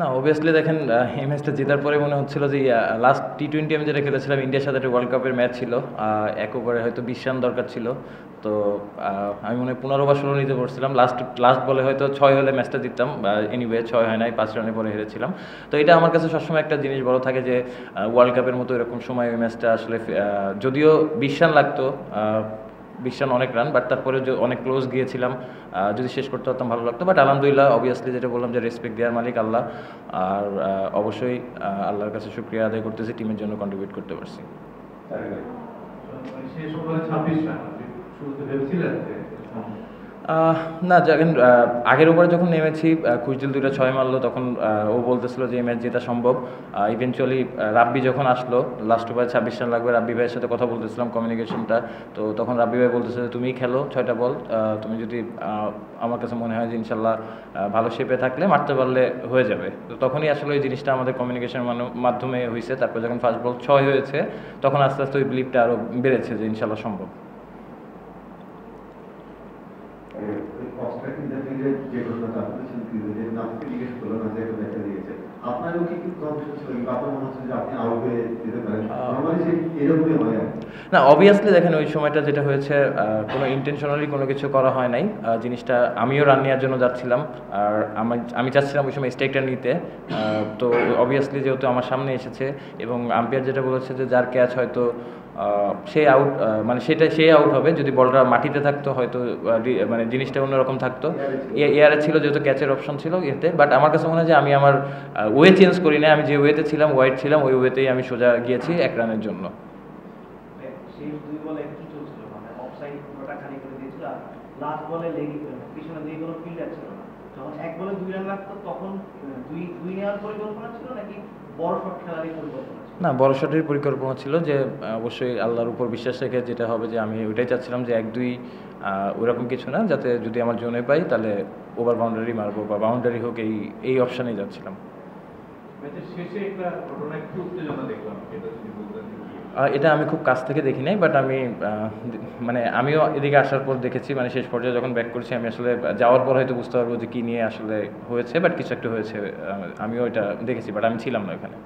না, অবভিয়াসলি দেখেন এই ম্যাচটা জেতার পরে মনে হচ্ছিল যে লাস্ট টি-20 আমি যেটা খেলেছিলাম ইন্ডিয়ার সাথে একটা ওয়ার্ল্ড কাপের ম্যাচ ছিল। এক ওভারে হয়তো 20 রান দরকার ছিল। তো আমি মনে হয় 15 বা 16 নিতে পড়ছিলাম। লাস্ট লাস্ট বলে হয়তো 6 হলে ম্যাচটা জিততাম। এনিওয়ে 6 হয় নাই, 5 রানে পরে হেরেছিলাম। তো এটা আমার কাছে সবসময় একটা জিনিস বড় থাকে যে ওয়ার্ল্ড কাপের মতো এরকম সময় ওই ম্যাচটা আসলে যদিও 20 রান লাগতো, 20 রান অনেক রান, বাট তারপরে অনেক ক্লোজ গিয়েছিলাম। যদি শেষ করতে পারতাম ভালো লাগতো, বাট আলহামদুলিল্লাহ অবভিয়াসলি যেটা বললাম যে রেসপেক্ট দেওয়ার মালিক আল্লাহ। আর অবশ্যই আল্লাহর কাছে শুকরিয়া আদায় করতেছি টিমের জন্য কন্ট্রিবিউট করতে পারছি। শেষ ওভারে 26 রান আপনি শুরুতে ভেবেছিলেন যে না, যখন আগের ওভারে যখন নেমেছি খুশদিল 2টা 6 মারলো, তখন ও বলতেছিল যে এই ম্যাচ জেতা সম্ভব। ইভেনচুয়ালি রাব্বি যখন আসলো লাস্ট ওভারে 26 রান লাগবে, রাব্বি ভাইয়ের সাথে কথা বলতেছিলাম কমিউনিকেশনটা। তো তখন রাব্বি ভাই বলতেছে যে তুমিই খেলো 6টা বল, তুমি যদি আমার কাছে মনে হয় যে ইনশাল্লাহ ভালো শেপে থাকলে মারতে পারলে হয়ে যাবে। তো তখনই আসলে ওই জিনিসটা আমাদের কমিউনিকেশনের মাধ্যমে হয়েছে। তারপর যখন ফার্স্ট বল 6 হয়েছে তখন আস্তে আস্তে ওই বিলিভটা আরও বেড়েছে যে ইনশাল্লাহ সম্ভব। না, অবভিয়াসলি দেখেন ওই সময়টা যেটা হয়েছে কোনো ইন্টেনশনালি কোনো কিছু করা হয় নাই। জিনিসটা আমিও রান নেওয়ার জন্য যাচ্ছিলাম, আর আমি চাচ্ছিলাম ওই সময় স্ট্রাইকটা নিতে। তো অবভিয়াসলি যেহেতু আমার সামনে এসেছে এবং আম্পায়ার যেটা বলেছে যে যার ক্যাচ হয়তো সে আউট, মানে সে আউট হবে। যদি বলটা মাটিতে থাকতো হয়তো মানে জিনিসটা অন্যরকম থাকতো। এয়ারে ছিল যেহেতু ক্যাচের অপশন ছিল এতে, বাট আমার কাছে মনে হয় যে আমি আমার ওয়ে চেঞ্জ করি না। আমি যে ওয়েতে ছিলাম, ওয়াইড ছিলাম, ওই ওয়েতেই আমি সোজা গিয়েছি 1 রানের জন্য। শেষ 2 বলে কি চলছিল, মানে অফসাইড পুরোটা খালি করে দিয়েছিল, আর লাস্ট বলে পিছনে দিয়ে কোনো ফিল্ডার ছিল না। যখন 1 বলে 2 রান লাগতো তখন দুই নেওয়ার পরিকল্পনা ছিল নাকি বড় শট খেলারই পরিকল্পনা ছিল? না, বড় শটের পরিকল্পনা ছিল যে অবশ্যই আল্লাহর উপর বিশ্বাস রেখে যেটা হবে যে আমি ওইটাই চাচ্ছিলাম যে 1-2 ওরকম কিছু না, যাতে যদি আমার জোনে পাই তাহলে ওভার বাউন্ডারি মারবো বা বাউন্ডারি হোক, এই অপশানেই যাচ্ছিলাম। ম্যাচের শেষে একটা ঘটনা একটু উত্তেজনা দেখলাম, এটা যদি বলতেন কি? এটা আমি খুব কাছ থেকে দেখি নাই, বাট আমি মানে আমিও এদিকে আসার পর দেখেছি। মানে শেষ পর্যায়ে যখন ব্যাক করছি আমি আসলে যাওয়ার পর হয়তো বুঝতে পারবো যে কী নিয়ে আসলে হয়েছে, বাট কিছু একটা হয়েছে। আমিও এটা দেখেছি, বাট আমি ছিলাম না এখানে।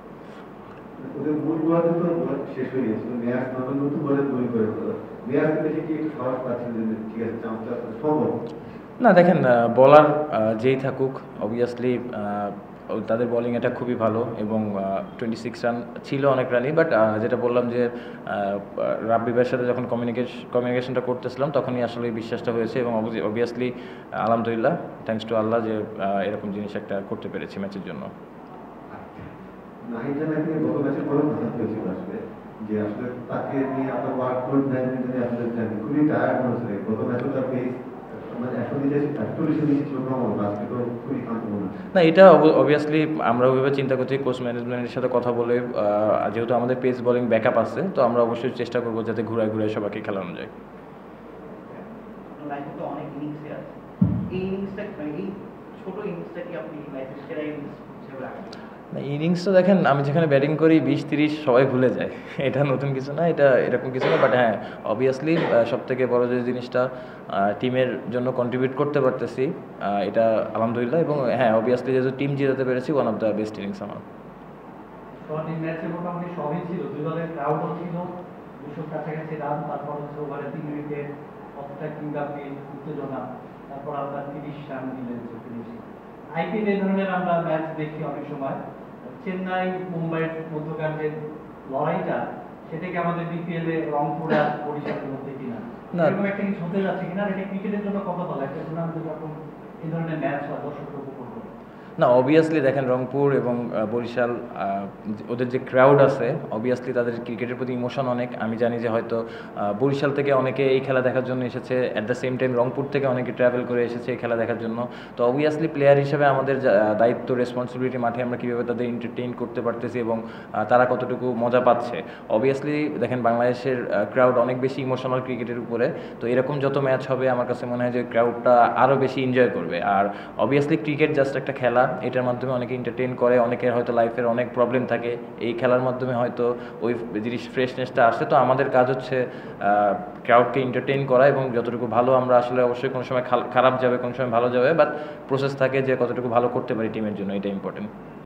ওদের মূল বলাতে তো শেষ হয়ে গেছিল, মেয়াজ নতুন নতুন বলে তৈরি করে ফেলো। মেয়াজকে দেখে কি একটু সাহস পাচ্ছেন যে ঠিক আছে চান্সটা সম্ভব? না, দেখেন বলার যেই থাকুক অবভিয়াসলি তাদের বোলিং এটা খুবই ভালো এবং 26 রান ছিল অনেক রানই, বাট যেটা বললাম যে রাব্বি ভাইয়ের সাথে যখন কমিউনিকেশনটা করতেছিলাম তখনই আসলে এই বিশ্বাসটা হয়েছে এবং অবভিয়াসলি আলহামদুলিল্লাহ থ্যাঙ্কস টু আল্লাহ যে এরকম জিনিস একটা করতে পেরেছি ম্যাচের জন্য। নাহিদা নাকি গত ম্যাচের পরে কথা হয়েছিল আসলে যে আসলে তাকে নিয়ে আপনার ওয়ার্কলোড ম্যানেজমেন্টে আসলে খুবই টায়ার্ড মনে হচ্ছে। গত ম্যাচও তার পেস মানে না, এটা অবভিয়াসলি আমরা ওইভাবে চিন্তা করছি কোচ ম্যানেজমেন্টের সাথে কথা বলে। যেহেতু আমাদের পেস বোলিং ব্যাকআপ আছে, তো আমরা অবশ্যই চেষ্টা করবো যাতে ঘুরায় ঘুরায় সবাইকে খেলানো যায়। লাইফে তো অনেক ইনিংসে আছে, এই ইনিংসটা মানে এই ছোট ইনিংসটা কি আপনি লাইফের সেরা ইনিংস হিসেবে রাখেন? না, ইনিংস তো দেখেন আমি যেখানে ব্যাটিং করি 20-30 সবাই ভুলে যায়। এটা নতুন কিছু না, এটা এরকম কিছু না, বাট হ্যাঁ অবভিয়াসলি সবথেকে বড় যে জিনিসটা টিমের জন্য কন্ট্রিবিউট করতে পারতেছি, এটা আলহামদুলিল্লাহ। এবং হ্যাঁ অবভিয়াসলি যেহেতু টিম জিতাতে পেরেছি, one of the best innings আমার। এই ম্যাচে মোটামুটি সবই ছিল, দুই দলের ক্রাউডও ছিল, 200 কাছাকাছি রান, তারপর হচ্ছে ওভারে 3 উইকেট, অবস্ট্রাকিং দ্য পেস, উত্তেজনা, তারপর আপনার 30 রান দিলেন। আইপিএল এই ধরনের আমরা ম্যাচ দেখি অনেক সময়, চেন্নাই মুম্বাইয়ের মধ্যকার যে লড়াইটা, সেটা কি আমাদের বিপিএল এ রংপুর আর বরিশালের মধ্যে কিনা এরকম একটা কিছু হতে যাচ্ছে কিনা? এটা ক্রিকেটের জন্য কত ভালো একটা টুর্নামেন্টে যখন এই ধরনের ম্যাচ হয় দর্শক উপভোগ করে। না, অবভিয়াসলি দেখেন রংপুর এবং বরিশাল ওদের যে ক্রাউড আছে অবভিয়াসলি তাদের ক্রিকেটের প্রতি ইমোশন অনেক। আমি জানি যে হয়তো বরিশাল থেকে অনেকে এই খেলা দেখার জন্য এসেছে, at the same time Rangpur থেকে অনেকে ট্রাভেল করে এসেছে এই খেলা দেখার জন্য। তো অবভিয়াসলি প্লেয়ার হিসেবে আমাদের দায়িত্ব, রেসপন্সিবিলিটি মাঠে আমরা কীভাবে তাদের এন্টারটেইন করতে পারতেছি এবং তারা কতটুকু মজা পাচ্ছে। অবভিয়াসলি দেখেন বাংলাদেশের ক্রাউড অনেক বেশি ইমোশনাল ক্রিকেটের উপরে, তো এরকম যত ম্যাচ হবে আমার কাছে মনে হয় যে ক্রাউডটা আরও বেশি এনজয় করবে। আর অবভিয়াসলি ক্রিকেট জাস্ট একটা খেলা, এটার মাধ্যমে অনেকে এন্টারটেইন করে, অনেকের হয়তো লাইফের অনেক প্রবলেম থাকে, এই খেলার মাধ্যমে হয়তো ওই জিনিস ফ্রেশনেসটা আসে। তো আমাদের কাজ হচ্ছে ক্রাউডকে এন্টারটেইন করা এবং যতটুকু ভালো আমরা আসলে অবশ্যই কোনো সময় খারাপ যাবে, কোনো সময় ভালো যাবে, বাট প্রসেস থাকে যে কতটুকু ভালো করতে পারি টিমের জন্য, এটা ইম্পর্টেন্ট।